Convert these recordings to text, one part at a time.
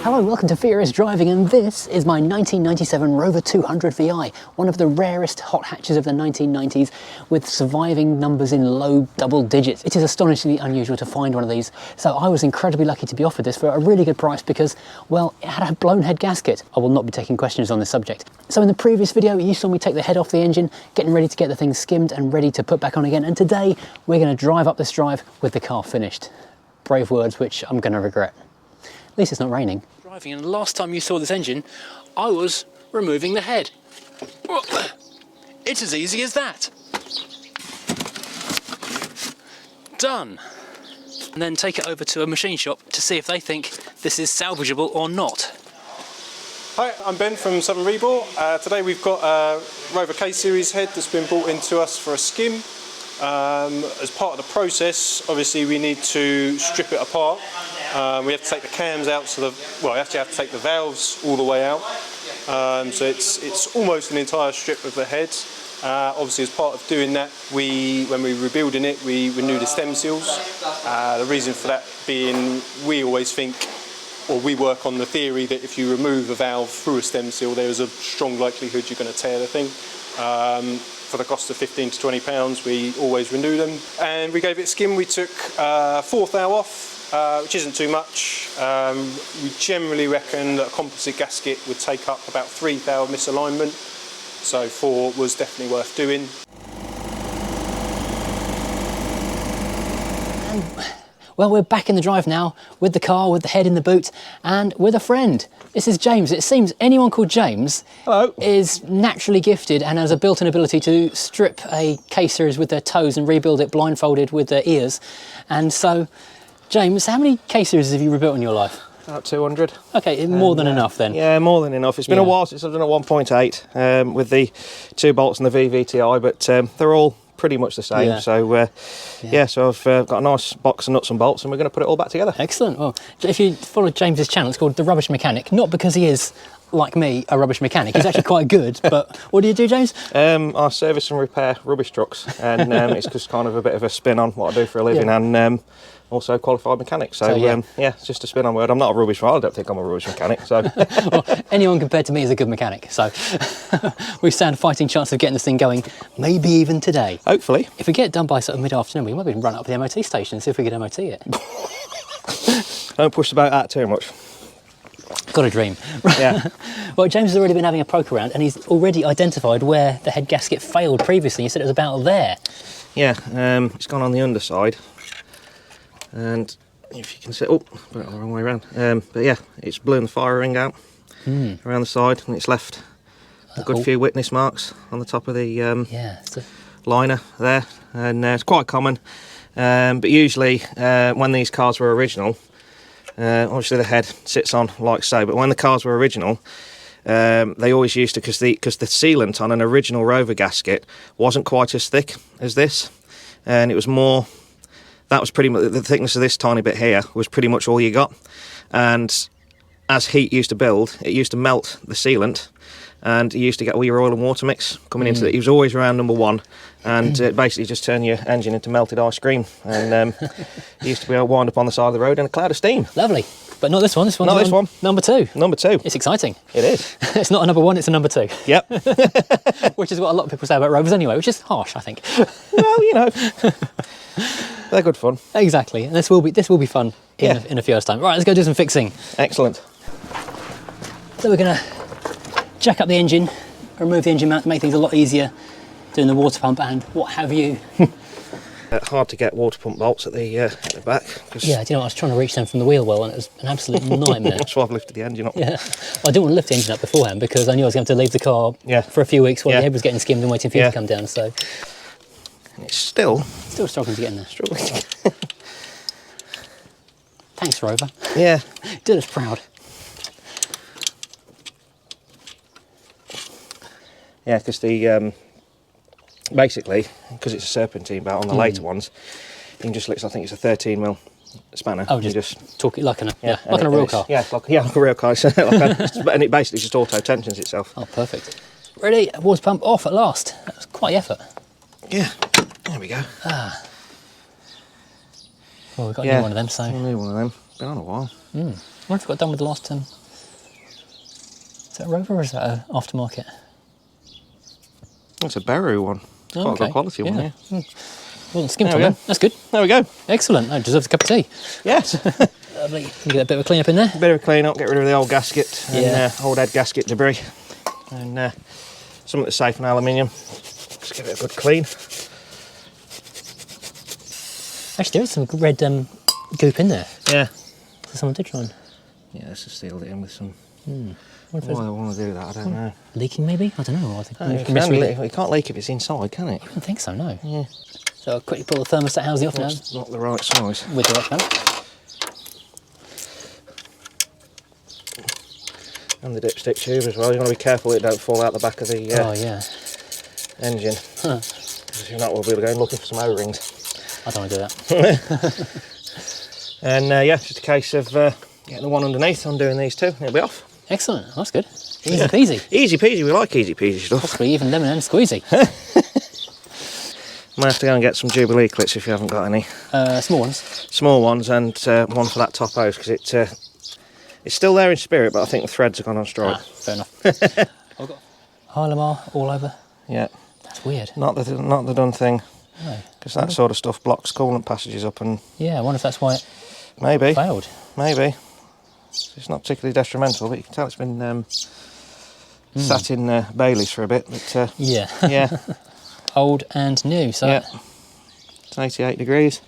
Hello, welcome to Furious Driving, and this is my 1997 Rover 200 VI, one of the rarest hot hatches of the 1990s, with surviving numbers in low double digits. It is astonishingly unusual to find one of these, so I was incredibly lucky to be offered this for a really good price because, well, it had a blown head gasket. I will not be taking questions on this subject. So in the previous video, you saw me take the head off the engine, getting ready to get the thing skimmed and ready to put back on again, and today we're going to drive up this drive with the car finished. Brave words which I'm going to regret. At least it's not raining. Driving, and the last time you saw this engine, I was removing the head. It's as easy as that. Done. And then take it over to a machine shop to see if they think this is salvageable or not. Hi, I'm Ben from Southern Rebar. Today we've got a Rover K Series head that's been brought into us for a skim. As part of the process, obviously we need to strip it apart. We have to take the cams out, you actually have to take the valves all the way out. So it's almost an entire strip of the head. Obviously, as part of doing that, when we were rebuilding it, we renewed the stem seals. The reason for that being, we always think, or we work on the theory that if you remove a valve through a stem seal, there is a strong likelihood you're going to tear the thing. For the cost of £15 to £20, we always renew them. And we gave it a skim. We took 4th thou off, which isn't too much. We generally reckon that a composite gasket would take up about 3 thou misalignment, so 4 was definitely worth doing. Well, we're back in the drive now, with the car, with the head in the boot, and with a friend. This is James. It seems anyone called James is naturally gifted and has a built-in ability to strip a K Series with their toes and rebuild it blindfolded with their ears. And so, James, how many K Series have you rebuilt in your life? About 200. Okay, more than enough then. Yeah, more than enough. It's been a while since I've done a 1.8 with the 2 bolts and the VVTi, but they're all pretty much the same. So so I've got a nice box of nuts and bolts and we're going to put it all back together. Excellent. Well, if you follow James's channel, it's called The Rubbish Mechanic, not because he is, like me, a rubbish mechanic. He's actually quite good, but what do you do, James? I service and repair rubbish trucks, and it's just kind of a bit of a spin on what I do for a living, and also qualified mechanic. So it's just a spin on word. I'm not a rubbish, I don't think I'm a rubbish mechanic. So well, anyone compared to me is a good mechanic. So we stand a fighting chance of getting this thing going, maybe even today. Hopefully. If we get it done by sort of mid-afternoon, we might even run up to the MOT station and see if we can MOT it. Don't push the boat out too much. Got a dream. Yeah. Well, James has already been having a poke around and he's already identified where the head gasket failed previously. He said it was about there. Yeah, it's gone on the underside. And if you can see, put it the wrong way around. But yeah, it's blown the fire ring out around the side, and it's left a good few witness marks on the top of the liner there. And it's quite common. But usually, when these cars were original, obviously the head sits on like so. But when the cars were original, they always used to, because the sealant on an original Rover gasket wasn't quite as thick as this, and it was more. That was pretty much the thickness of this tiny bit here was pretty much all you got. And as heat used to build, it used to melt the sealant, and you used to get all your oil and water mix coming into it. It was always around number 1, and it basically just turned your engine into melted ice cream. And it used to be able to wind up on the side of the road in a cloud of steam. Lovely. But not this one. This one's not this one. Number 2. Number 2. It's exciting. It is. It's not a number 1, it's a number 2. Yep. Which is what a lot of people say about Rovers anyway, which is harsh, I think. Well, you know, they're good fun. Exactly. And this will be fun in a few hours' time. Right, let's go do some fixing. Excellent. So we're going to jack up the engine, remove the engine mount to make things a lot easier, doing the water pump and what have you. Hard to get water pump bolts at the back. Yeah, do you know what, I was trying to reach them from the wheel well and it was an absolute nightmare. That's why I've lifted the engine up. Yeah, well, I didn't want to lift the engine up beforehand because I knew I was going to have to leave the car for a few weeks while the head was getting skimmed and waiting for you to come down. So it's still struggling to get in there. Thanks, Rover. Yeah. Did us proud. Yeah, because the basically, because it's a serpentine belt on the later ones, you can just I think it's a 13mm spanner. Oh, just talk it like in a real car. Yeah, like a real car. And it basically just auto tensions itself. Oh, perfect. Ready? Water pump off at last. That was quite the effort. Yeah. There we go. Well, we've got a new one of them, so. A new one of them. Been on a while. What have we got done with the last is that a Rover or is that an aftermarket? It's a Beru one. It's quite a good quality one, yeah. Well, skimped on them. That's good. There we go. Excellent. That deserves a cup of tea. Yes. Lovely. Can you get a bit of a clean up in there? A bit of a clean up, get rid of the old gasket and old head gasket debris. And something that's safe in aluminium. Just give it a good clean. Actually, there is some red goop in there. Yeah. So someone did try and... Yeah, it's just sealed it in with some... What if Why they want to do that, I don't know. leaking maybe? I don't know. I think It can't leak if it's inside, can it? I don't think so, no. Yeah. So I'll quickly pull the thermostat housing off now. It's not the right size. With the right clamp. And the dipstick tube as well. You want to be careful it don't fall out the back of the engine. Because if not, we'll be going looking for some O-rings. I don't want to do that. And just a case of getting the one underneath, undoing these two, and it'll be off. Excellent. That's good. Easy peasy. Easy peasy, we like easy peasy stuff. Possibly even lemon and squeezy. Might have to go and get some Jubilee clips if you haven't got any. Small ones. Small ones, and one for that top hose, because it's still there in spirit, but I think the threads have gone on strike. Fair enough. I've got Hylamar all over. Yeah. That's weird. Not the done thing. No. Because that sort of stuff blocks coolant passages up and... Yeah, I wonder if that's why it Maybe. failed. Maybe. It's not particularly detrimental, but you can tell it's been sat in Bailey's for a bit. But, Yeah. yeah. Old and new, so... Yeah. It's 88 degrees.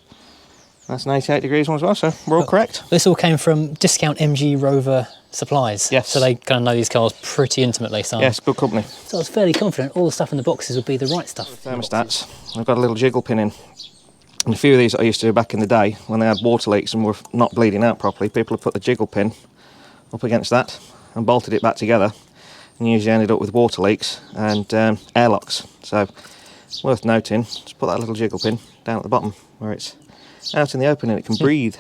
That's an 88 degrees one as well, so we're all correct. This all came from Discount MG Rover supplies. Yes. So they kind of know these cars pretty intimately. So Yes, good company. So I was fairly confident all the stuff in the boxes would be the right stuff. Thermostats. I've got a little jiggle pin in. And a few of these that I used to do back in the day, when they had water leaks and were not bleeding out properly, people have put the jiggle pin up against that and bolted it back together, and usually ended up with water leaks and airlocks. So, worth noting, just put that little jiggle pin down at the bottom where it's out in the open and it can breathe.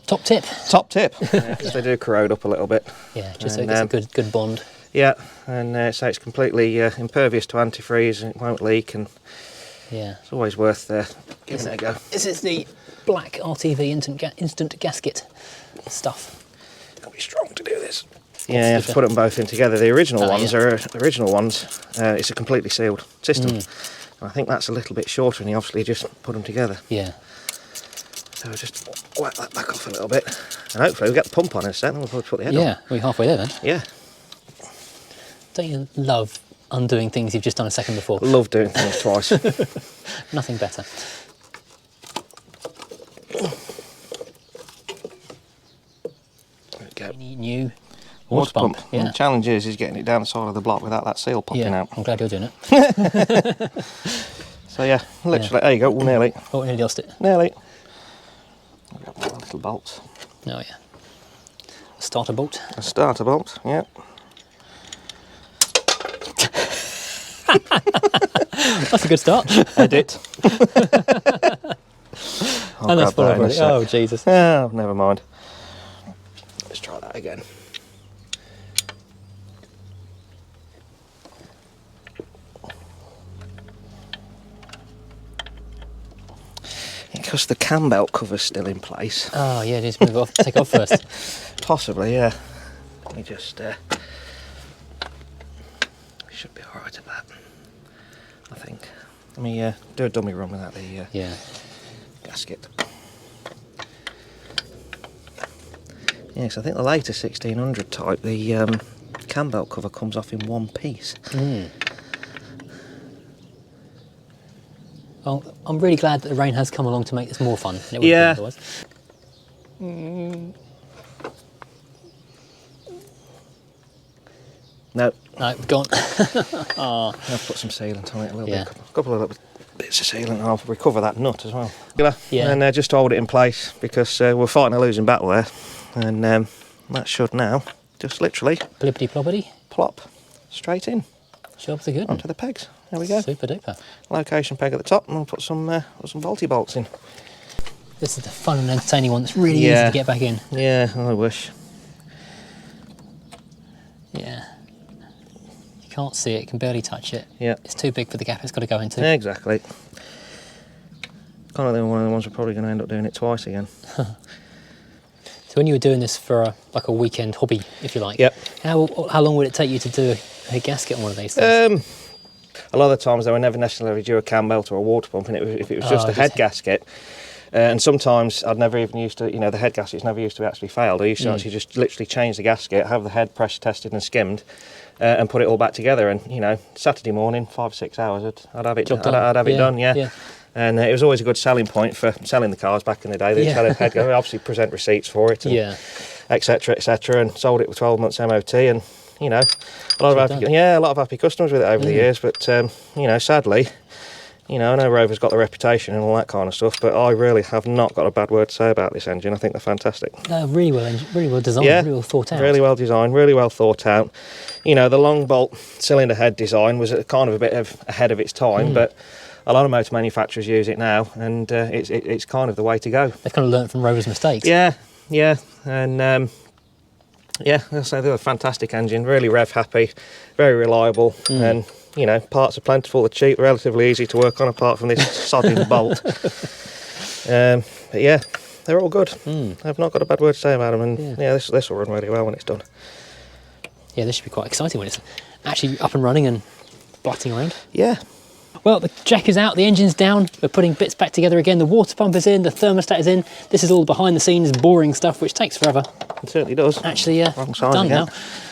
Top tip. Top tip, because they do corrode up a little bit. Yeah, just so it gets a good bond. Yeah, and so it's completely impervious to antifreeze and it won't leak, and yeah, it's always worth giving it a go. This is the black RTV instant gasket stuff. It's got to be strong to do this. Yeah, you have to put them both in together. The original ones it's a completely sealed system. And I think that's a little bit shorter, and you obviously just put them together. Yeah. So we'll just whack that back off a little bit, and hopefully we'll get the pump on in a second, and we'll probably put the head on. Yeah, we're halfway there then. Yeah. Don't you love undoing things you've just done a second before? Love doing things twice. Nothing better. There we go. New Water pump. Yeah. The challenge is getting it down the side of the block without that seal popping out. I'm glad you're doing it. So yeah, literally, there you go, nearly. Oh, nearly lost it. Nearly. I've got a little bolt. Oh yeah. A starter bolt. A starter bolt, yeah. That's a good start. Edit. And that's full already. Oh Jesus. Oh, never mind. Let's try that again. Because the cam belt cover's still in place. Oh yeah, just move it off. Take it off first. Possibly, yeah. Let me just. We should be all right at that. I think. Let me do a dummy run without the gasket. Yes, I think the later 1600 type, the cam belt cover comes off in one piece. Well, I'm really glad that the rain has come along to make this more fun than it would have been otherwise. No. No, gone. I'll put some sealant on it a little bit. A couple of little bits of sealant, and I'll recover that nut as well. Yeah. And just hold it in place, because we're fighting a losing battle there. And that should now just literally Blippity ploppity. Plop straight in. Jobs are good. Onto the pegs. There we go. Super duper. Location peg at the top, and we'll put some bolty bolts in. This is the fun and entertaining one that's really easy to get back in. Yeah, I wish. Yeah. You can't see it, you can barely touch it. Yeah. It's too big for the gap it's got to go into. Exactly. Kind of one of the ones we're probably going to end up doing it twice again. So when you were doing this for like a weekend hobby, if you like, Yep. how long would it take you to do a gasket on one of these things? A lot of the times they were never necessarily due a cam belt or a water pump, and if it was just a head gasket, and sometimes I'd never even used to, the head gaskets never used to actually failed. I used to actually just literally change the gasket, have the head pressure tested and skimmed, and put it all back together. And Saturday morning, 5 or 6 hours, I'd have it done. Yeah. And it was always a good selling point for selling the cars back in the day. They'd sell a head gasket, obviously present receipts for it, and etc. and sold it with 12 months MOT, and a lot of happy customers with it over the years. But sadly, I know Rover's got the reputation and all that kind of stuff, but I really have not got a bad word to say about this engine. I think they're fantastic. Really well designed, really well thought out. Really well designed, really well thought out. The long bolt cylinder head design was kind of a bit ahead of its time, but a lot of motor manufacturers use it now, and it's kind of the way to go. They've kind of learnt from Rover's mistakes. Yeah, and so they're a fantastic engine, really rev happy, very reliable, and parts are plentiful, they're cheap, relatively easy to work on, apart from this sodding bolt. But yeah, they're all good. I've not got a bad word to say about them, and this will run really well when it's done. Yeah, this should be quite exciting when it's actually up and running and blatting around. Yeah. Well, the jack is out, the engine's down, we're putting bits back together again, the water pump is in, the thermostat is in. This is all behind the scenes boring stuff, which takes forever. It certainly does. Actually, done now.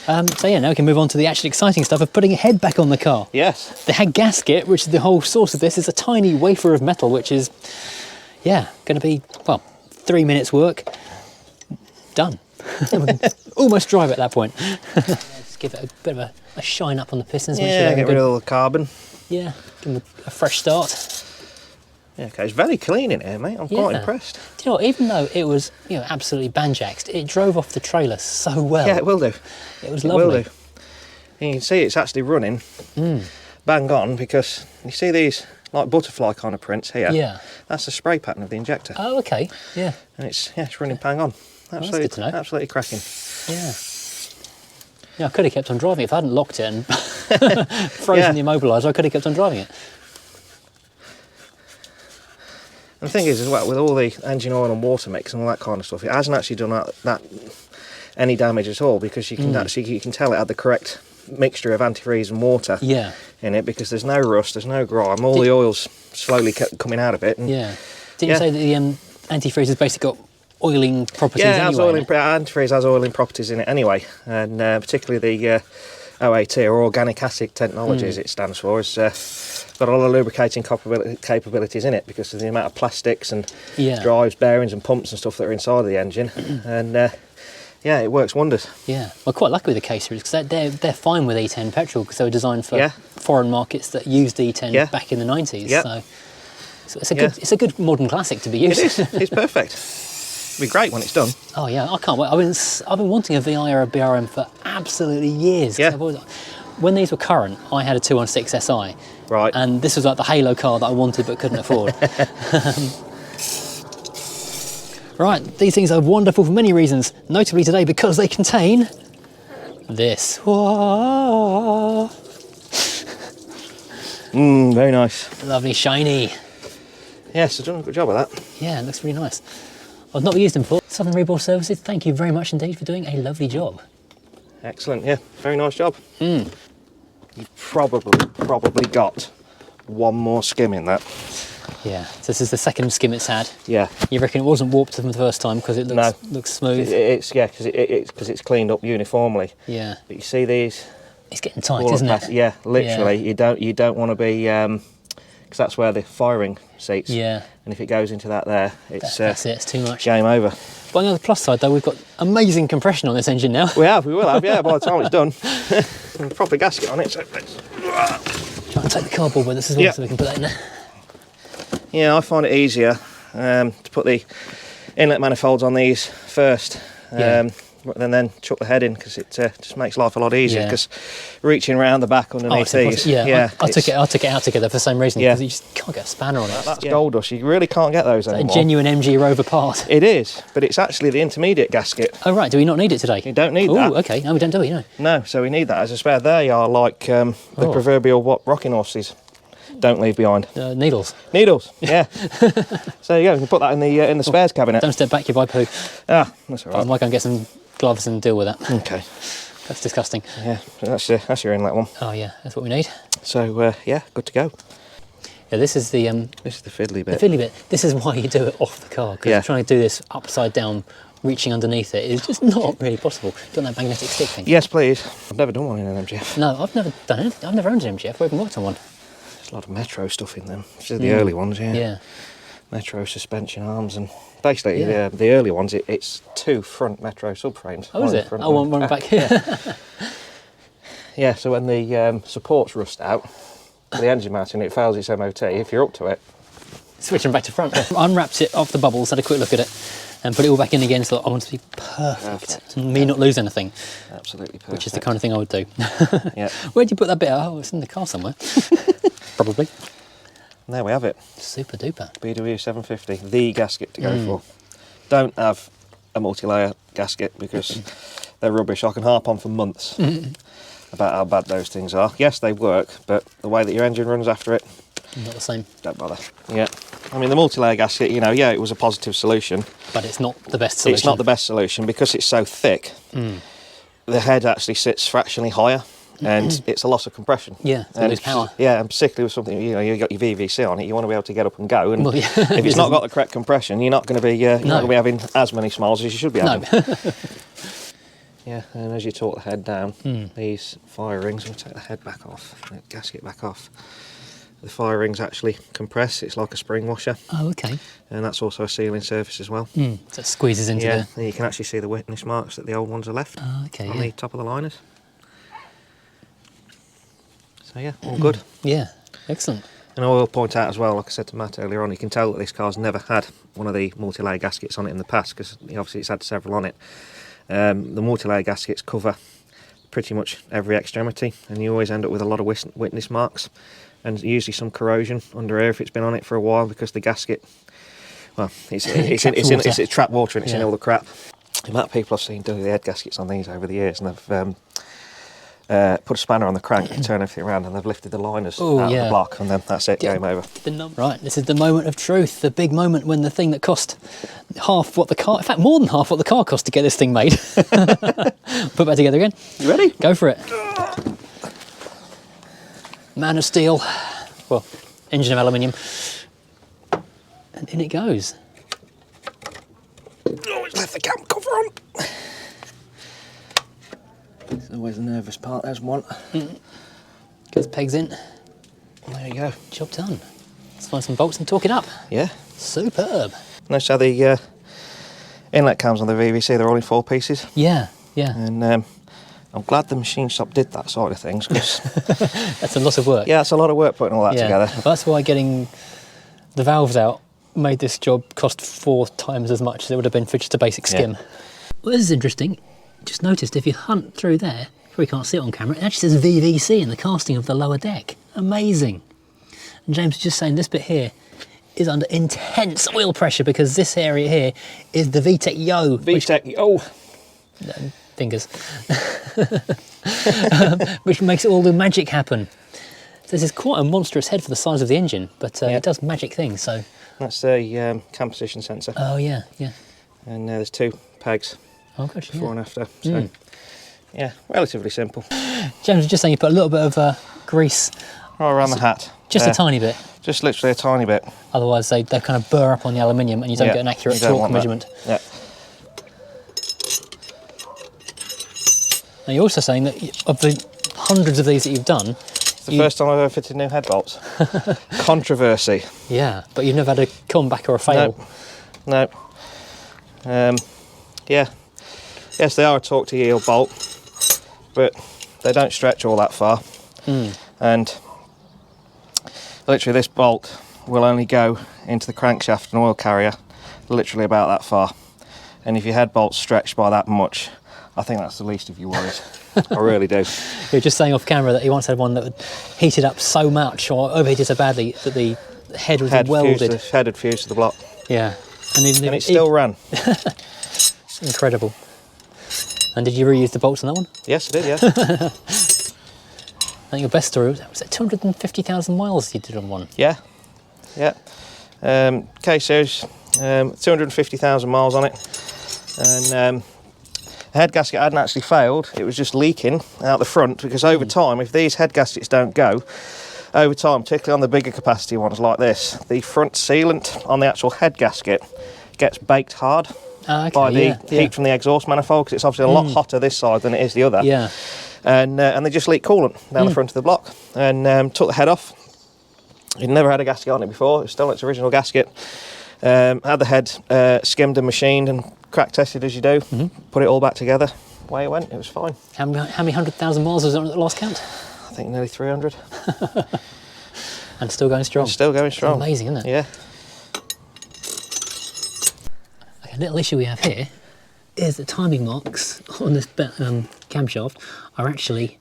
Now we can move on to the actually exciting stuff of putting a head back on the car. Yes. The head gasket, which is the whole source of this, is a tiny wafer of metal, which is, going to be, 3 minutes work, done. Almost drive at that point. Just give it a bit of a shine up on the pistons. Yeah, get rid of all the carbon. Yeah, give them a fresh start. Yeah, okay, it's very clean in here, mate. I'm quite impressed. Do you know what, even though it was, absolutely banjaxed, it drove off the trailer so well. Yeah, it will do. It was lovely. It will do. And you can see it's actually running bang on, because you see these like butterfly kind of prints here. Yeah. That's the spray pattern of the injector. Oh, okay. Yeah. And it's running bang on. Absolutely, that's good to know. Absolutely cracking. Yeah. Yeah, I could have kept on driving if I hadn't locked it and frozen the immobiliser. I could have kept on driving it. And the thing is, as well, with all the engine oil and water mix and all that kind of stuff, it hasn't actually done that any damage at all, because you can you can tell it had the correct mixture of antifreeze and water in it, because there's no rust, there's no grime, all the oil's slowly kept coming out of it. And didn't you say that the antifreeze has basically got oiling properties anyway? Antifreeze has oiling properties in it anyway, and particularly the OAT, or Organic Acid Technologies it stands for, has got a lot of lubricating capabilities in it, because of the amount of plastics and drives, bearings and pumps and stuff that are inside of the engine. And it works wonders. Yeah, well, quite lucky with the K series, because they're fine with E10 petrol, because they were designed for foreign markets that used E10 back in the 90s. So it's a good modern classic to be used. It is. It's perfect. It'll be great when it's done. Oh yeah, I can't wait. I've been wanting a VI or a BRM for absolutely years. Yeah. When these were current, I had a 216 SI. Right. And this was like the halo car that I wanted but couldn't afford. Right, these things are wonderful for many reasons, notably today because they contain this. Very nice. Lovely, shiny. Yes, I've done a good job of that. Yeah, it looks really nice. I've not used them before. Southern Rebuild Services, thank you very much indeed for doing a lovely job. Excellent, yeah, very nice job. You've probably got one more skim in that. Yeah, so this is the second skim it's had. Yeah. You reckon it wasn't warped from the first time because it looks smooth? It's because it's cleaned up uniformly. Yeah. But you see these? It's getting tight, isn't it? Yeah, literally. Yeah. You don't want to be, because that's where the firing seats. Yeah. And if it goes into that there, that's it. It's too much. Game over. But on the plus side, though, we've got amazing compression on this engine now. We will have. Yeah. By the time it's done, and a proper gasket on it. So let's try and take the cardboard with us as well, so we can put that in there. Yeah, I find it easier to put the inlet manifolds on these first, and then chuck the head in, because it just makes life a lot easier. Because reaching around the back underneath these, I took it out together for the same reason, because you just can't get a spanner on it. That's gold dust. You really can't get those anymore. A genuine MG Rover part. It is, but it's actually the intermediate gasket. Oh right, do we not need it today? You don't need that. Oh, okay. No, we don't do it. No. No, so we need that as a spare. They are like the proverbial rocking horses. don't leave behind. Needles. Needles, yeah. So there you go, you can put that in the spares cabinet. Don't step back, you buy poo. Ah, that's all right. I might go and get some gloves and deal with that. Okay. That's disgusting. Yeah, that's your inlet one. Oh yeah, that's what we need. So yeah, good to go. Yeah, this is the fiddly bit. The fiddly bit. This is why you do it off the car, because Yeah. trying to do this upside down, reaching underneath it is just not really possible. You've got that magnetic stick thing. Yes, please. I've never done one in an MGF. No, I've never done anything. I've never owned an MGF or even worked on one. There's a lot of Metro stuff in them. These are the early ones, yeah. Yeah. Metro suspension arms, and basically Yeah. the early ones, it's 2 front Metro subframes. Oh, is it? Front, Oh, one back here. Yeah, so when the supports rust out, the engine mounting, it fails its MOT, if you're up to it. Switch them back to front. Unwrapped it off the bubbles, had a quick look at it, and put it all back in again, so I want it to be perfect. And me not lose anything. Absolutely perfect. Which is the kind of thing I would do. Yeah. Where'd you put that bit? Oh, it's in the car somewhere. Probably. And there we have it. Super duper. BW 750, the gasket to go for. Don't have a multi-layer gasket because they're rubbish. I can harp on for months about how bad those things are. Yes, they work, but the way that your engine runs after it, Not the same. don't bother. Yeah. I mean, the multi-layer gasket, you know, yeah, it was a positive solution. But it's not the best solution. It's not the best solution because it's so thick. The head actually sits fractionally higher, and it's a loss of compression. Yeah, so and lose power. Yeah, and particularly with something, you know, you've got your VVC on it, you want to be able to get up and go. And Well, yeah. if it's not got the correct compression, you're not going to be you're not going to be having as many smiles as you should be having. No. Yeah, and as you torque the head down, these fire rings, I'm going to take the head back off, the gasket back off. The fire rings actually compress, it's like a spring washer. Oh, okay. And that's also a sealing surface as well. So it squeezes into Yeah, and you can actually see the witness marks that the old ones are left Oh, okay, on yeah. the top of the liners. So yeah, all good. Yeah, excellent. And I will point out as well, like I said to Matt earlier on, you can tell that this car's never had one of the multi-layer gaskets on it in the past, because obviously it's had several on it. The multi-layer gaskets cover pretty much every extremity, and you always end up with a lot of witness marks, and usually some corrosion under here if it's been on it for a while, because the gasket, well, it's trapped water and it's in all the crap. The amount of people I've seen do the head gaskets on these over the years, and they've put a spanner on the crank, turn everything around, and they've lifted the liners out of the block, and then that's it, game over. Right, this is the moment of truth, the big moment when the thing that cost half what the car, in fact more than half what the car cost to get this thing made. Put that together again. You ready? Go for it. Man of steel, well, engine of aluminium, and in it goes. Oh, it's left the cam cover on. It's always a nervous part, there's one. Get the pegs in. There you go. Job done. Let's find some bolts and torque it up. Yeah. Superb. Notice how the inlet cams on the VVC, they're all in 4 pieces. Yeah, yeah. And I'm glad the machine shop did that side of things, because That's a lot of work. yeah, it's a lot of work putting all that together. That's why getting the valves out made this job cost 4 times as much as it would have been for just a basic skim. Yeah. Well, this is interesting. Just noticed if you hunt through there, probably can't see it on camera, it actually says VVC in the casting of the lower deck. Amazing. And James was just saying this bit here is under intense oil pressure because this area here is the VTEC Yo. VTEC, oh! Fingers. Which makes all the magic happen. So this is quite a monstrous head for the size of the engine, but it does magic things, so... That's a cam position sensor. Oh, yeah, yeah. And there's 2 pegs, Oh, gosh, before and after. So, yeah, relatively simple. James was just saying you put a little bit of grease... Right around the hat. Just a tiny bit. Just literally a tiny bit. Otherwise they kind of burr up on the aluminium and you don't get an accurate torque measurement. Yeah. Now you're also saying that of the hundreds of these that you've done... It's the first time I've ever fitted new head bolts. Controversy. Yeah, but you've never had a comeback or a fail. No. Yeah. Yes, they are a torque to yield bolt, but they don't stretch all that far. And literally this bolt will only go into the crankshaft and oil carrier literally about that far. And if your head bolt's stretched by that much, I think that's the least of your worries. I really do. You're just saying off camera that you once had one that would heated up so much or overheated so badly that the head was welded. Head had fused to the block. Yeah. And it still ran. Incredible. And did you reuse the bolts on that one? Yes, I did, yeah. I think your best story was it 250,000 miles you did on one? Yeah, yeah. K series, 250,000 miles on it, and the head gasket hadn't actually failed. It was just leaking out the front, because over time, if these head gaskets don't go, over time, particularly on the bigger capacity ones like this, the front sealant on the actual head gasket gets baked hard by the heat from the exhaust manifold, because it's obviously a lot hotter this side than it is the other. Yeah. And they just leak coolant down the front of the block. And took the head off. You'd never had a gasket on it before. It was still its original gasket. Had the head skimmed and machined and crack tested as you do. Put it all back together. Away it went. It was fine. How many 100,000 miles was it on at the last count? I think nearly 300. And still going strong. Still going strong. It's amazing, isn't it? Yeah. Okay, a little issue we have here is the timing marks on this camshaft are actually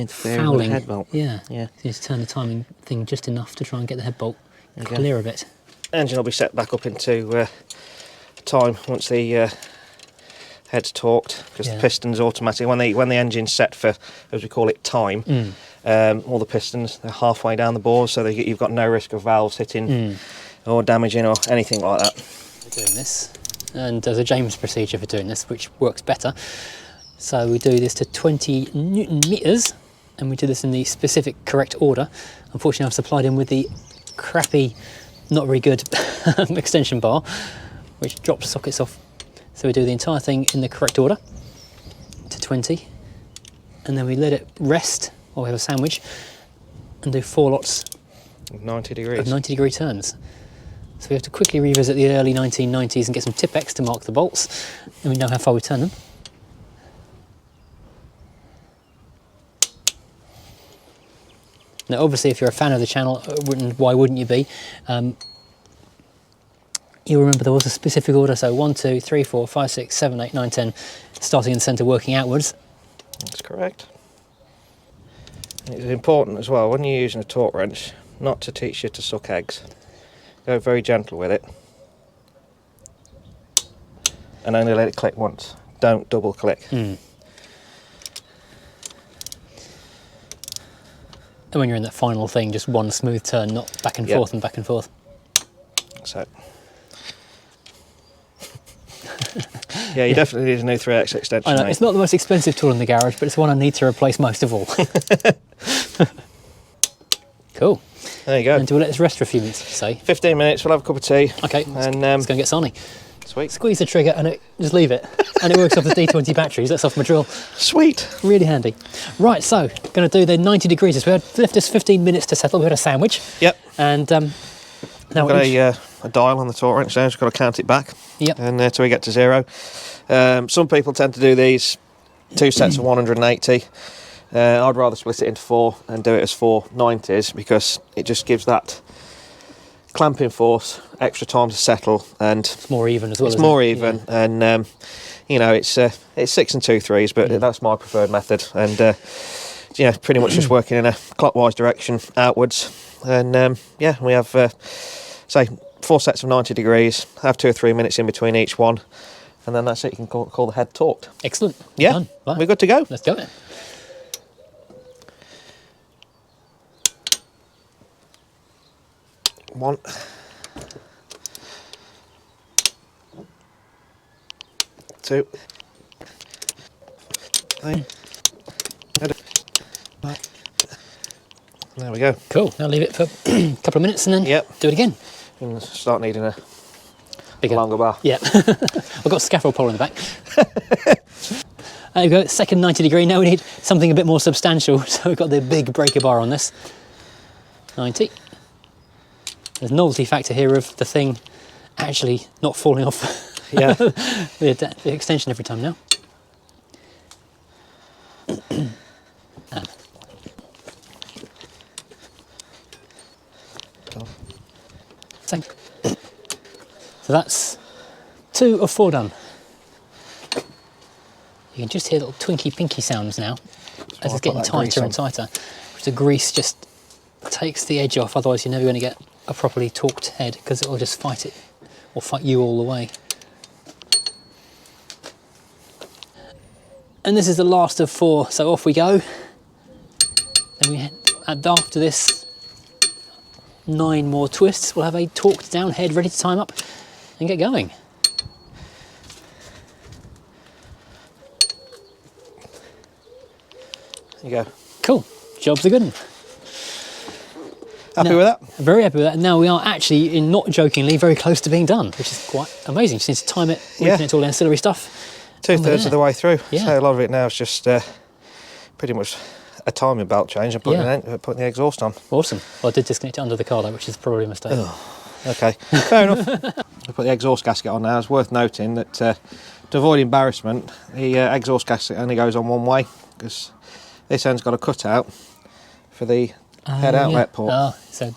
fouling. Head bolt. Yeah. Yeah. You just turn the timing thing just enough to try and get the head bolt clear a bit. Engine will be set back up into time once the head's torqued, because the pistons automatically, when the engine's set for, as we call it, time, all the pistons, they're halfway down the bore, so you've got no risk of valves hitting or damaging or anything like that. We're doing this, and there's a James procedure for doing this, which works better. So we do this to 20 Newton meters, and we do this in the specific correct order. Unfortunately, I've supplied him with the crappy, not very good extension bar, which drops sockets off. So we do the entire thing in the correct order to 20, and then we let it rest while we have a sandwich and do 4 lots 90 degrees. of 90-degree turns. So we have to quickly revisit the early 1990s and get some Tipp-Ex to mark the bolts, and we know how far we turn them. Now obviously if you're a fan of the channel, why wouldn't you be? You remember there was a specific order, so 1, 2, 3, 4, 5, 6, 7, 8, 9, 10, starting in the centre, working outwards. That's correct. It's important as well, when you're using a torque wrench, not to teach you to suck eggs. Go very gentle with it. And only let it click once. Don't double click. And when you're in that final thing, just one smooth turn, not back and forth and back and forth. So. Yeah, you definitely need a new 3X extension. I know, it's not the most expensive tool in the garage, but it's one I need to replace most of all. Cool. There you go. And do we let this rest for a few minutes, say? 15 minutes, we'll have a cup of tea. Okay, and let's go and get Sonny. Sweet. Squeeze the trigger and just leave it. And it works off the D20 batteries, that's off my drill. Sweet. Really handy. Right, so, going to do the 90 degrees. We had left us 15 minutes to settle. We had a sandwich. Yep. And now we've got a dial on the torque wrench there, just got to count it back. Yep. And until we get to 0. Some people tend to do these 2 sets of 180. I'd rather split it into 4 and do it as 4 90s, because it just gives that clamping force extra time to settle, and it's more even as well. It's more even, and you know, it's 6 and 2 3s, but that's my preferred method. And yeah, pretty much just working in a clockwise direction outwards. And yeah, we have say 4 sets of 90 degrees. Have 2 or 3 minutes in between each one, and then that's it. You can call the head torqued. Excellent. Yeah, done. Right. We're good to go. Let's go then. One. 2. 3. There we go. Cool. I'll leave it for a couple of minutes and then do it again. And start needing a bigger, longer bar. Yeah. I've got a scaffold pole in the back. There we go. Second 90 degree. Now we need something a bit more substantial. So we've got the big breaker bar on this. 90. There's a novelty factor here of the thing actually not falling off the extension every time now. So that's 2 of 4 done. You can just hear little twinky pinky sounds now as it's getting tighter and tighter. The grease just takes the edge off, otherwise you're never going to get a properly torqued head, because it will just fight it, or fight you all the way. And this is the last of 4, so off we go. Then we And after this 9 more twists, we'll have a torqued down head ready to time up and get going. There you go. Cool, job's a good one. Happy with that? Very happy with that. Now we are actually, not jokingly, very close to being done, which is quite amazing. Just need to time it, reconnect all the ancillary stuff. 2/3 of the way through. Yeah. So a lot of it now is just pretty much a timing belt change and putting the exhaust on. Awesome. Well, I did disconnect it under the car though, which is probably a mistake. Okay, fair enough. I put the exhaust gasket on now. It's worth noting that to avoid embarrassment, the exhaust gasket only goes on one way because this end's got a cutout for the head outlet port. Oh, so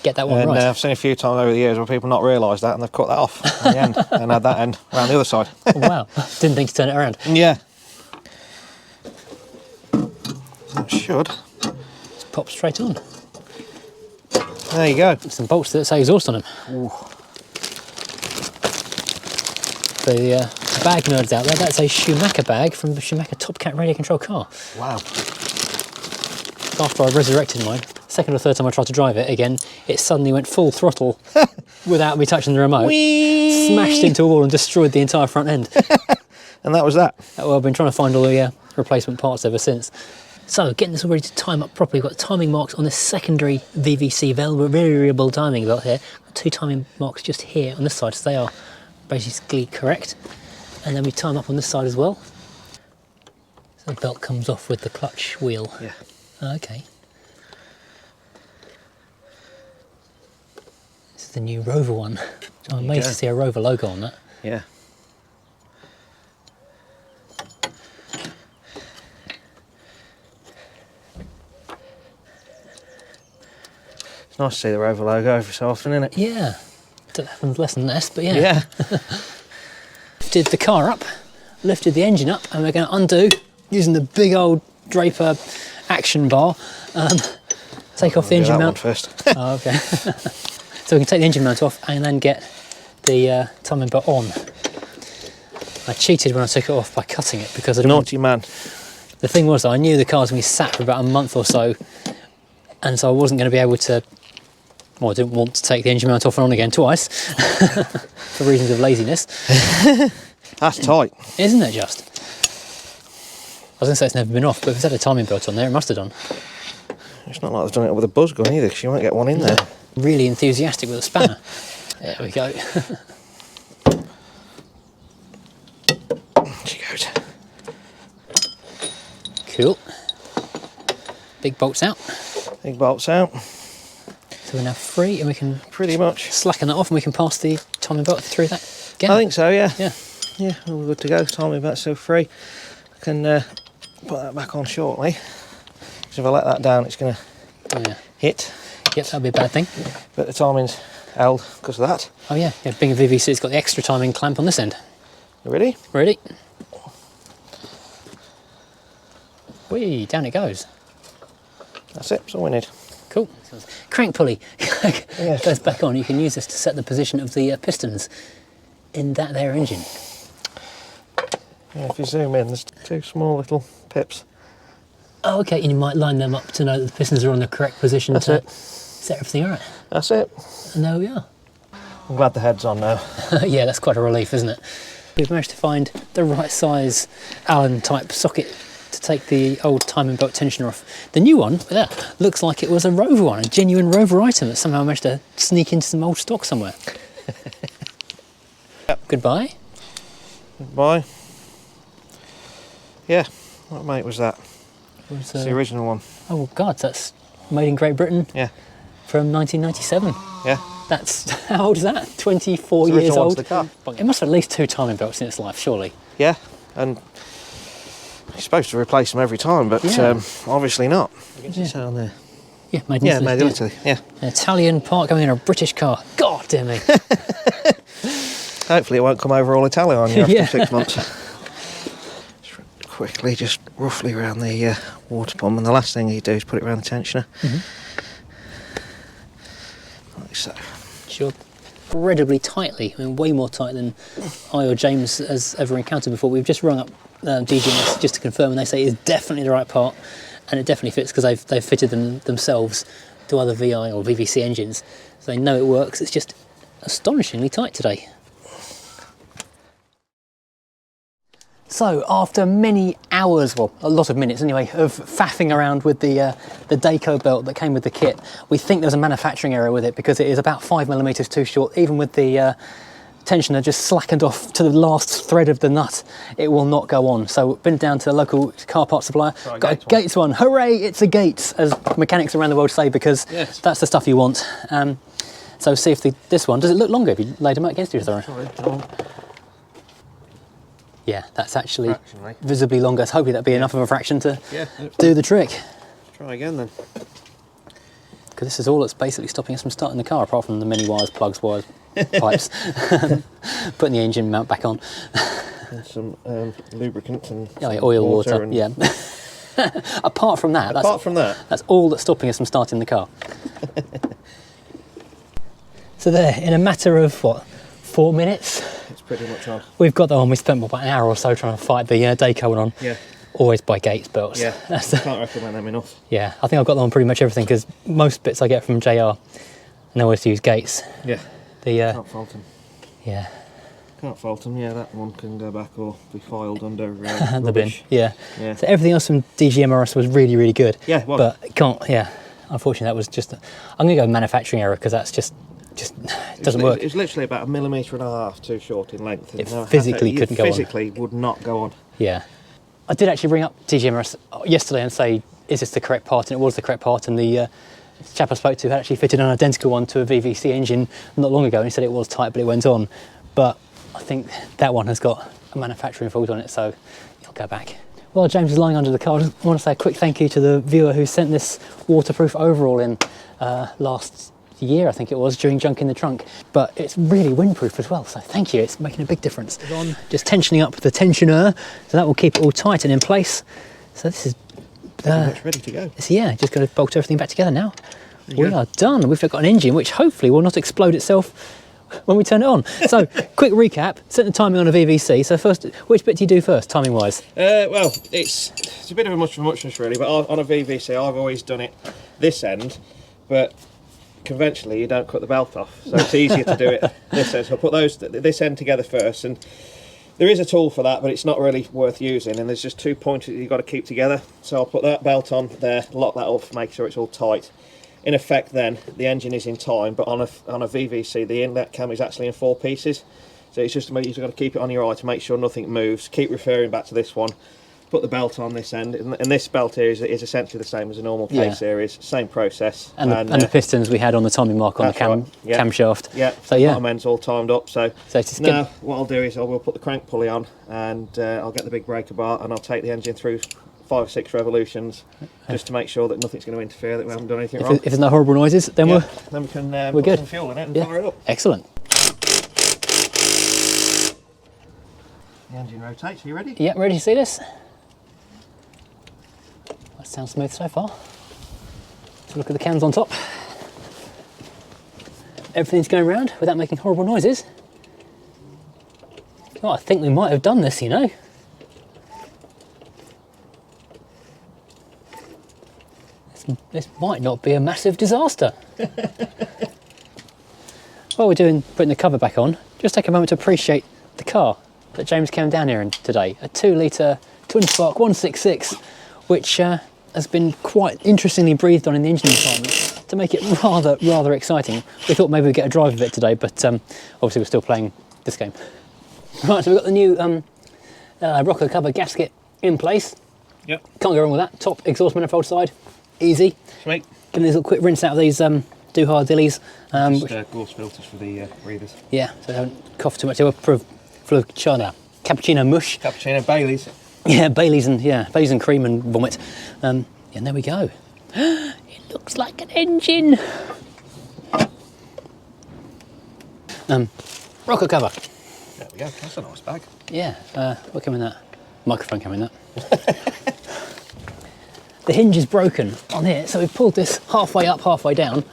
get that one And right. I've seen a few times over the years where people not realised that and they've cut that off at the end and had that end around the other side. Oh, wow, didn't think to turn it around. Yeah. That should. Just pop straight on. There you go. Some bolts that say exhaust on them. Ooh. For the bag nerds out there, that's a Schumacher bag from the Schumacher Top Cat radio control car. Wow. After I resurrected mine, second or third time I tried to drive it again, it suddenly went full throttle without me touching the remote. Whee! Smashed into a wall and destroyed the entire front end. And that was that. Well, I've been trying to find all the replacement parts ever since. So, getting this all ready to time up properly. We've got timing marks on this secondary VVC variable timing belt here. Got 2 timing marks just here on this side, so they are basically correct. And then we time up on this side as well. So the belt comes off with the clutch wheel. Yeah. Okay. This is the new Rover one. I'm amazed to see a Rover logo on that. Yeah. It's nice to see the Rover logo every so often, isn't it? Yeah. That happens less and less, but yeah. Yeah. Lifted the car up, lifted the engine up, and we're going to undo using the big old Draper action bar. Take off the engine mount first. Oh, okay. So we can take the engine mount off and then get the timing belt on. I cheated when I took it off by cutting it because I didn't Naughty man. The thing was, I knew the car was going to be sat for about a month or so, and so I wasn't going to be able to. Well, I didn't want to take the engine mount off and on again twice for reasons of laziness. That's tight. Isn't it just? I was going to say it's never been off, but if it's had a timing belt on there, it must have done. It's not like they've done it with a buzz gun either, because you won't get one in there. Really enthusiastic with a spanner. There we go. She goes. Cool. Big bolts out. Big bolts out. So we're now free and we can Pretty much. slacken that off and we can pass the timing belt through that again. I think so, yeah. Yeah. Yeah, we're good to go. Timing belt's still free. I can put that back on shortly. Because if I let that down, it's going to hit. Yep, that'd be a bad thing. But the timing's held because of that. Oh yeah, being a VVC, it's got the extra timing clamp on this end. You ready? Ready? Whee, down it goes. That's it. That's all we need. Cool. Crank pulley Yeah. goes back on. You can use this to set the position of the pistons in that there engine. Yeah, if you zoom in, there's 2 small little pips. Oh, okay, and you might line them up to know that the pistons are on the correct position That's to it. set everything right. That's it. And there we are. I'm glad the head's on now. Yeah, that's quite a relief, isn't it? We've managed to find the right size Allen type socket to take the old timing belt tensioner off. The new one, looks like it was a Rover one, a genuine Rover item that somehow managed to sneak into some old stock somewhere. Yep. Goodbye. Goodbye. Yeah, what mate was that? Was, It's the original one. oh God, that's made in Great Britain Yeah. from 1997. Yeah. That's, how old is that? 24 It's the years original one old? to the car. It must have at least 2 timing belts in its life, surely. Yeah, and you're supposed to replace them every time, but Yeah. obviously not. Yeah. It's down there. Yeah, made in Yeah, Italy. made in Italy. Yeah. An Italian part going in a British car. God damn me. Hopefully it won't come over all Italian on you after Yeah. 6 months. Quickly, just roughly around the water pump, and the last thing you do is put it around the tensioner. Like so. Sure. Incredibly tightly, I mean, way more tight than I or James has ever encountered before. We've just rung up DGS just to confirm, and they say it's definitely the right part. and it definitely fits because they've fitted them themselves to other VI or VVC engines, so they know it works. It's just astonishingly tight today. So after many hours, well, a lot of minutes anyway, of faffing around with the Dayco belt that came with the kit, we think there's a manufacturing error with it because it is about 5mm too short. Even with the tensioner just slackened off to the last thread of the nut, it will not go on. So we've been down to the local car parts supplier, got a Gates one. Hooray, it's a Gates, as mechanics around the world say, because that's the stuff you want. So see if this one, does it look longer if you laid them out against each other? Yeah, that's actually visibly longer. So hopefully that'll be enough of a fraction to do the trick. Try again then. Because this is all that's basically stopping us from starting the car, apart from the many wires, plugs, wires, pipes. Putting the engine mount back on. And some lubricant and oil, water. Yeah. Apart from that, that's all that's stopping us from starting the car. So there, in a matter of what, 4 minutes? It's pretty much on. We've got that on. We spent about an hour or so trying to fight the Dayco one on. Yeah. Always by Gates belts. Yeah, can't recommend them enough. Yeah, I think I've got them on pretty much everything because most bits I get from JR and I always use Gates. Yeah. Can't fault them. Yeah. Can't fault them. Yeah, that one can go back or be filed under the bin. Yeah. Yeah. So everything else from DGMRS was really, really good. Yeah, it was. But it can't. Yeah. Unfortunately, that was just. I'm going to go manufacturing error because that's just doesn't work. It was literally about 1.5 millimetres too short in length. It physically couldn't go on. Physically would not go on. Yeah. I did actually ring up DGMRS yesterday and say, is this the correct part? And it was the correct part. And the chap I spoke to had actually fitted an identical one to a VVC engine not long ago. And he said it was tight, but it went on. But I think that one has got a manufacturing fault on it, so it'll go back. While James is lying under the car, I just want to say a quick thank you to the viewer who sent this waterproof overall in last year, I think it was, during Junk in the Trunk. But it's really windproof as well, so thank you. It's making a big difference. It's on, just tensioning up the tensioner, so that will keep it all tight and in place. So this is pretty much ready to go. Yeah, just got to bolt everything back together now. We are done. We've got an engine which hopefully will not explode itself when we turn it on. So, quick recap, set the timing on a VVC. So first, which bit do you do first, timing-wise? Well, it's a bit of a muchness really, but on a VVC I've always done it this end, but conventionally you don't cut the belt off, so it's easier to do it this end. So I'll put this end together first, and there is a tool for that, but it's not really worth using, and there's just 2 points that you've got to keep together. So I'll put that belt on there, lock that off, make sure it's all tight. In effect then, the engine is in time, but on a VVC, the inlet cam is actually in 4 pieces. So it's just, you've got to keep it on your eye to make sure nothing moves. Keep referring back to this one. Put the belt on this end, and this belt here is essentially the same as a normal K series, same process. And the pistons we had on the timing mark on the camshaft. Yeah, so yeah, bottom end's all timed up. So now what I'll do is I will put the crank pulley on, and I'll get the big breaker bar, and I'll take the engine through 5 or 6 revolutions, just to make sure that nothing's going to interfere, that we haven't done anything wrong. If there's no horrible noises, then we can we're put good. some fuel in it and fire it up. Excellent. The engine rotates. Are you ready? Yeah, ready to see this? That sounds smooth so far. Let's look at the cans on top. Everything's going around without making horrible noises. Oh, I think we might have done this, you know. This might not be a massive disaster. While we're putting the cover back on, just take a moment to appreciate the car that James came down here in today. A 2-litre twin spark 166, which has been quite interestingly breathed on in the engine department to make it rather exciting. We thought maybe we'd get a drive of it today, but obviously we're still playing this game. Right, so we've got the new rocker cover gasket in place. Yep. Can't go wrong with that. Top exhaust manifold side, easy. Sweet. Give these a little quick rinse out of these do-hard dillies. Gorse filters for the breathers. Yeah, so don't cough too much. They were full of cappuccino mush. Cappuccino Baileys. Yeah, Baileys and cream and vomit. And there we go. It looks like an engine. Rocker cover. There we go. That's a nice bag. Yeah. What came in that? Microphone came in that. The hinge is broken on here, so we've pulled this halfway up, halfway down.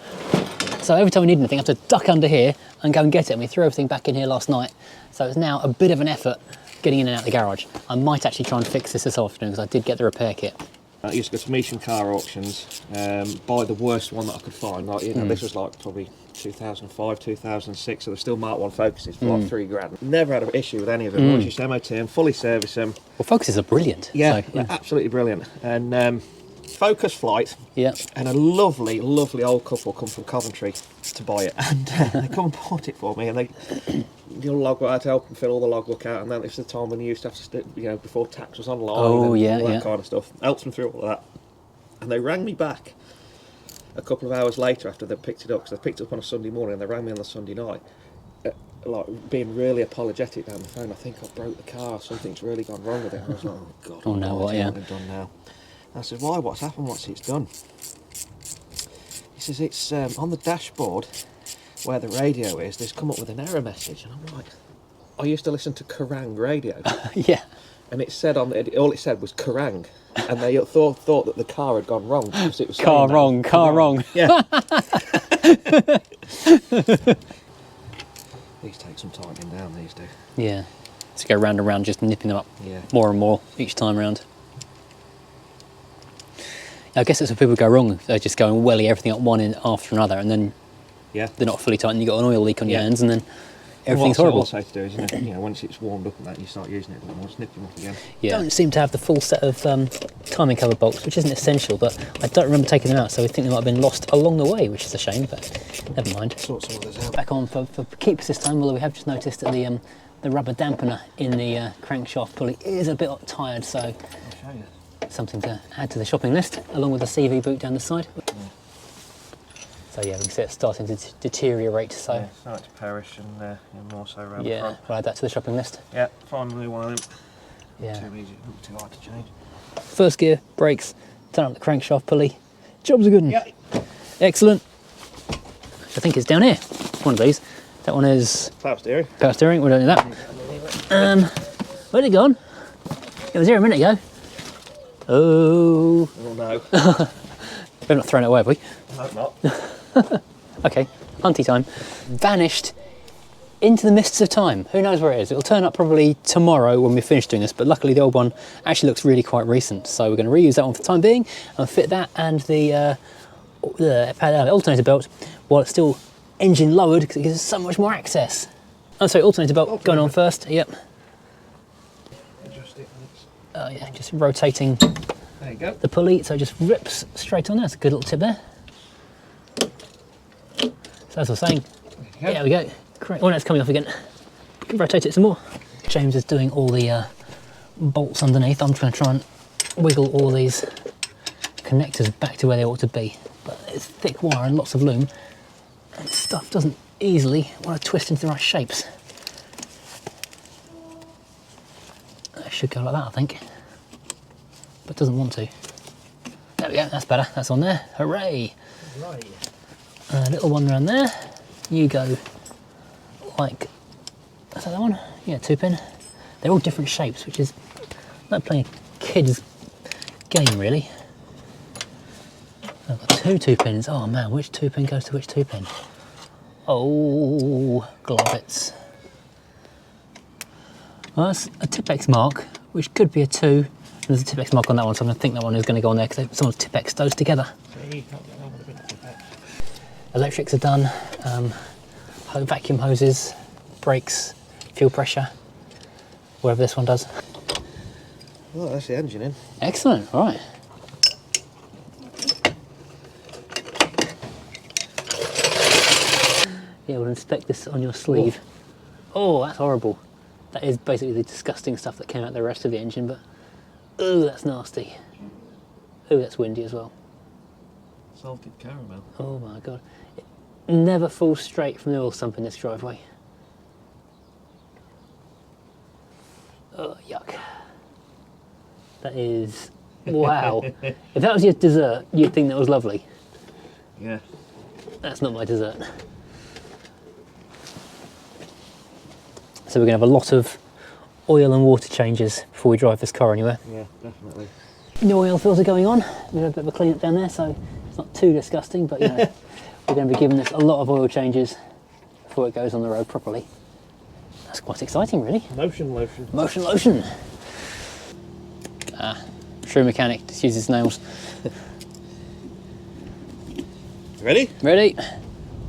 So every time we need anything, I have to duck under here and go and get it. And we threw everything back in here last night. So it's now a bit of an effort getting in and out the garage. I might actually try and fix this afternoon because I did get the repair kit. I used to go to Measham car auctions, buy the worst one that I could find. Like, you know, this was like probably 2005, 2006, so they're still Mark 1 Focuses for like £3 grand. Never had an issue with any of them. Once you MOT them, fully service them. Well, Focuses are brilliant. Yeah, so, they're absolutely brilliant. And Focus Flight, yeah. and a lovely, lovely old couple come from Coventry to buy it, and they come and bought it for me, and they, the logbook, I had to help them fill all the logbook out, and then it's the time when you used to have to, you know, before tax was online, Oh, and yeah, all that yeah. kind of stuff. Helped them through all of that, and they rang me back a couple of hours later after they picked it up, because they picked it up on a Sunday morning, and they rang me on the Sunday night, like being really apologetic down the phone. I think I broke the car, something's really gone wrong with it. I was like, oh God, Oh no, what? Yeah. I've done now. I said, why? What's happened? What's it's done? He says, it's on the dashboard where the radio is, there's come up with an error message. And I'm like, I used to listen to Kerrang radio. Yeah. And it said on it, all it said was Kerrang. And they thought that the car had gone wrong because it was Car saying wrong, that. car wrong. Yeah. These take some tightening down, these do. Yeah. To go round and round, just nipping them up Yeah. more and more each time round. I guess that's where people go wrong. They just go and welly everything up one end after another, and then Yeah. they're not fully tightened. You've got an oil leak on your Yeah. hands, and then everything's What horrible. I say to do is, you know, once it's warmed up and that, you start using it a bit more, snip them up again. Yeah. Don't seem to have the full set of timing cover bolts, which isn't essential, but I don't remember taking them out, so we think they might have been lost along the way, which is a shame, but never mind. Sort some others out. Back on for keepers this time, although we have just noticed that the rubber dampener in the crankshaft pulley is a bit tired, so I'll show you. something to add to the shopping list, along with the CV boot down the side. So yeah, we can see it's starting to deteriorate, so Yeah, starting to perish and more so around the yeah, front. we'll add that to the shopping list. Yeah, find a new one of them. Yeah. Too easy, too hard to change. First gear, brakes, turn up the crankshaft pulley. Job's a good one. Yeah. Excellent. I think it's down here. One of these. That one is Power steering. power steering. We don't need that. Where'd it gone? It was here a minute ago. Oh. Oh no. We've not thrown it away, have we? No, not. Okay, hunty time. Vanished into the mists of time. Who knows where it is? It'll turn up probably tomorrow when we finish doing this, but luckily the old one actually looks really quite recent, so we're going to reuse that one for the time being and fit that and the alternator belt while it's still engine lowered, because it gives us so much more access. Oh, sorry, alternator belt going on first. Yep. Adjust it. Oh yeah, just rotating There you go. the pulley so it just rips straight on there. That's a good little tip there. So as I was saying, there we go. Correct. Oh, no, it's coming off again. Rotate it some more. James is doing all the bolts underneath. I'm trying to try and wiggle all these connectors back to where they ought to be. But it's thick wire and lots of loom, and stuff doesn't easily want to twist into the right shapes. It should go like that, I think, but it doesn't want to. There we go, that's better. That's on there. Hooray! Right. A little one around there. You go like, is that one? Yeah, 2-pin. They're all different shapes, which is like playing a kid's game, really. I've got 2-pins. Oh man, which 2-pin goes to which 2-pin? Oh, globbits. Well, that's a Tipex mark, which could be a 2. There's a Tipex mark on that one, so I'm going to think that one is going to go on there because someone's Tipex those together. Electrics are done. Vacuum hoses, brakes, fuel pressure, whatever this one does. Well, that's the engine in. Excellent, all right. Yeah, we'll inspect this on your sleeve. Oh, that's horrible. That is basically the disgusting stuff that came out the rest of the engine, but oh, that's nasty. Oh, that's windy as well. Salted caramel. Oh my god. It never falls straight from the oil sump in this driveway. Oh, yuck. That is, wow. If that was your dessert, you'd think that was lovely. Yeah. That's not my dessert. So we're going to have a lot of oil and water changes before we drive this car anywhere. Yeah, definitely. New oil filter going on. We've had a bit of a clean up down there, so it's not too disgusting, but you know, we're going to be giving this a lot of oil changes before it goes on the road properly. That's quite exciting, really. Motion lotion. Motion lotion. True mechanic, just uses nails. Ready? Ready?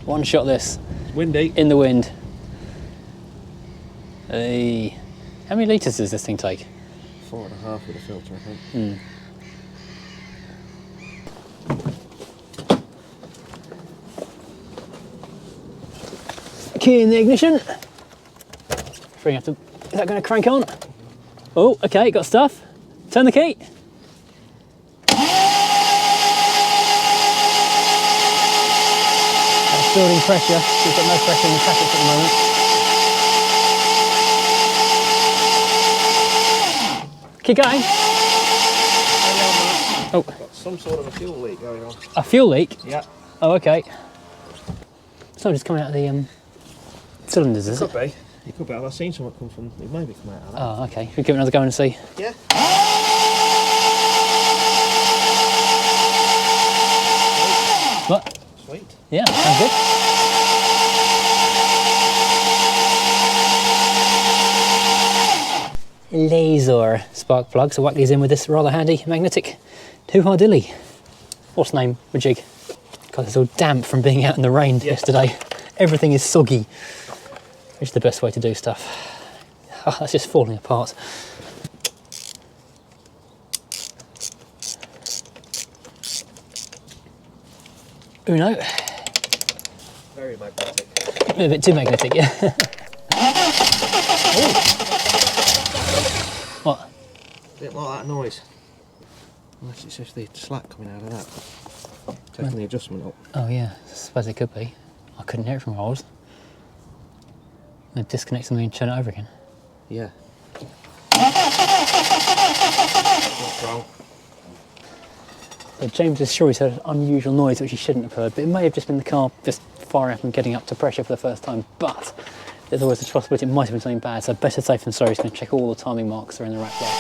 One shot this. It's windy. In the wind. Hey. How many litres does this thing take? 4.5 with a filter, I think. Key in the ignition. Is that going to crank on? Oh, okay, got stuff. Turn the key. That's building pressure. We've got no pressure in the packets at the moment. Keep going. Oh, Got some sort of a fuel leak going on. a fuel leak? Yeah. Oh, okay. Something just coming out of the cylinders, is it? Could be. It could be. I've seen someone come from. It may be coming out of that. Oh, okay. We'll give it another go and see. Yeah. What? Sweet. Yeah, sounds good. Laser spark plug. So whack these in with this rather handy magnetic 2-hardilly. What's the name? Majig. God, it's all damp from being out in the rain yesterday. Everything is soggy. Which is the best way to do stuff. Oh, that's just falling apart. Uno. Very magnetic. A bit too magnetic, yeah. What? A bit like that noise. Unless it's just the slack coming out of that. Taking the adjustment up. Oh yeah, I suppose it could be. I couldn't hear it from where I was. I'm disconnect something and turn it over again. Yeah. What's wrong? So James is sure he's heard an unusual noise which he shouldn't have heard, but it may have just been the car just firing up and getting up to pressure for the first time. But there's always a possibility it might have been something bad, so better safe than sorry. He's going to check all the timing marks are in the right place.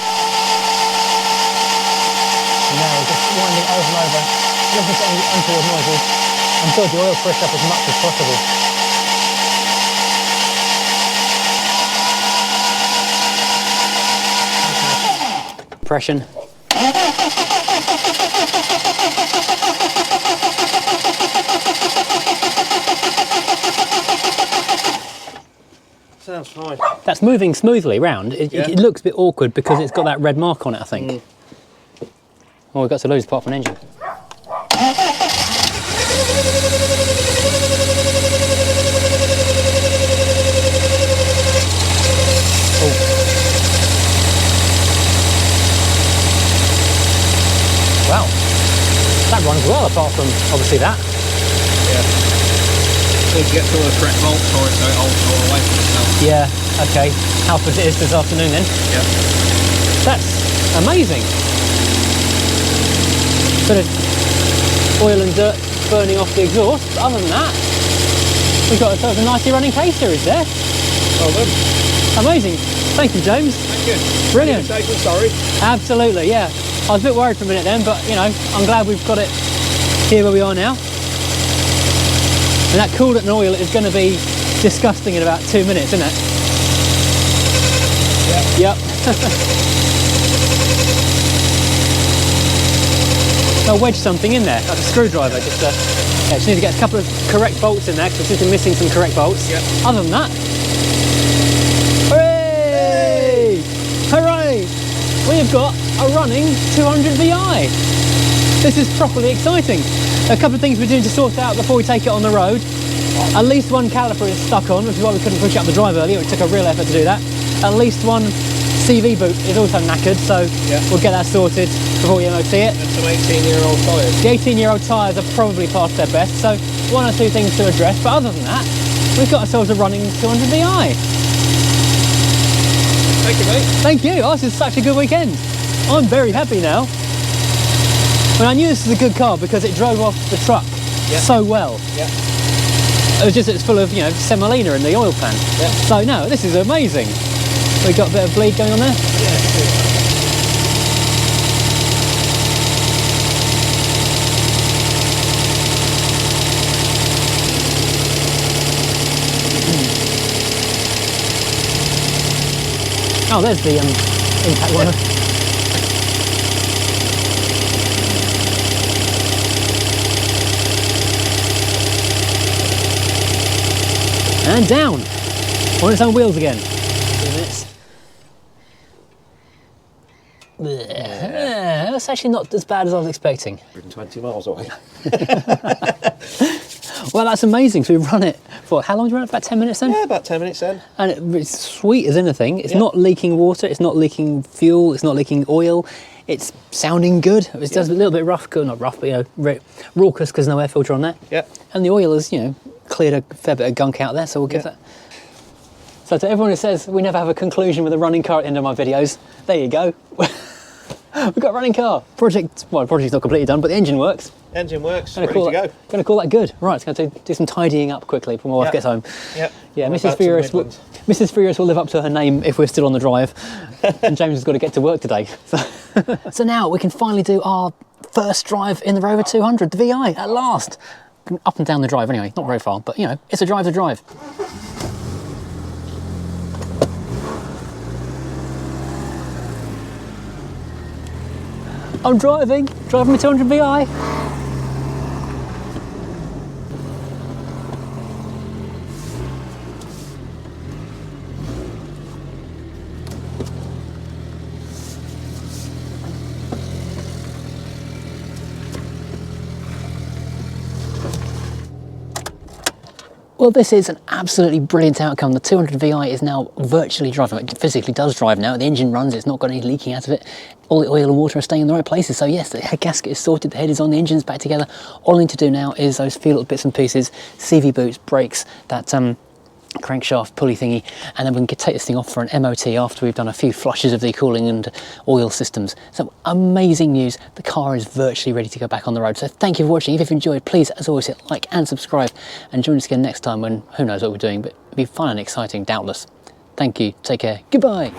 And now we're just winding over and over, looking for any untoward noises, and build the oil pressure up as much as possible. Compression. Sounds fine. That's moving smoothly round. It looks a bit awkward because it's got that red mark on it, I think. All we've got to lose apart from an engine. Wow, that runs well apart from obviously that. Yeah. Need to get some of the correct bolts for it so it holds all away from itself. Yeah, okay. How it is this afternoon then? Yeah. That's amazing. Bit of oil and dirt burning off the exhaust, but other than that, we've got ourselves a nicely running K series there. Well done. Amazing. Thank you, James. Thank you. Brilliant. Safe and sorry. Absolutely, yeah. I was a bit worried for a minute then, but you know, I'm glad we've got it here where we are now. And that coolant and oil is going to be disgusting in about 2 minutes, isn't it? Yep. I'll wedge something in there, like a screwdriver. Just need to get a couple of correct bolts in there because I seem to be missing some correct bolts. Yep. Other than that, hooray! Hooray! We've got a running 200 VI. This is properly exciting. A couple of things we're doing to sort out before we take it on the road. At least one caliper is stuck on, which is why we couldn't push up the drive earlier. It took a real effort to do that. At least one CV boot is also knackered, so we'll get that sorted before we MOT it. And some 18-year-old tyres. The 18-year-old tyres are probably past their best, so one or two things to address. But other than that, we've got ourselves a running 200 VI. Thank you, mate. Thank you. Oh, this is such a good weekend. I'm very happy now. But I knew this was a good car because it drove off the truck so well. Yeah. It was just, it's full of, you know, semolina in the oil pan. Yeah. So no, this is amazing. We got a bit of bleed going on there. Oh, there's the impact one. And down on its own wheels again. 2 minutes. That's actually not as bad as I was expecting. 120 miles away. Well, that's amazing. So we've run it for, how long did you run it? About 10 minutes then? Yeah, about 10 minutes then. And it's sweet as anything. It's not leaking water, it's not leaking fuel, it's not leaking oil. It's sounding good. It does a little bit rough, not rough, but you know, raucous because no air filter on there. Yeah. And the oil has, you know, cleared a fair bit of gunk out there, so we'll give that. So to everyone who says we never have a conclusion with a running car at the end of my videos, there you go. We've got a running car. Project's not completely done, but the engine works. Engine works, ready to go. Going to call that good. Right, it's going to do some tidying up quickly before my wife gets home. Yeah, Mrs. Furious will live up to her name if we're still on the drive. And James has got to get to work today. So now we can finally do our first drive in the Rover 200, the VI, at last. Up and down the drive anyway, not very far, but you know, it's a drive to drive. I'm driving my 200 VI. Well, this is an absolutely brilliant outcome. The 200 VI is now virtually driving. It physically does drive now. The engine runs, it's not got any leaking out of it. All the oil and water are staying in the right places. So yes, the head gasket is sorted, the head is on, the engine's back together. All I need to do now is those few little bits and pieces, CV boots, brakes, that crankshaft pulley thingy, and then we can take this thing off for an MOT after we've done a few flushes of the cooling and oil systems. So amazing news, the car is virtually ready to go back on the road. So thank you for watching. If you've enjoyed, please as always hit like and subscribe, and join us again next time when who knows what we're doing, but it'll be fun and exciting, doubtless. Thank you, take care, goodbye.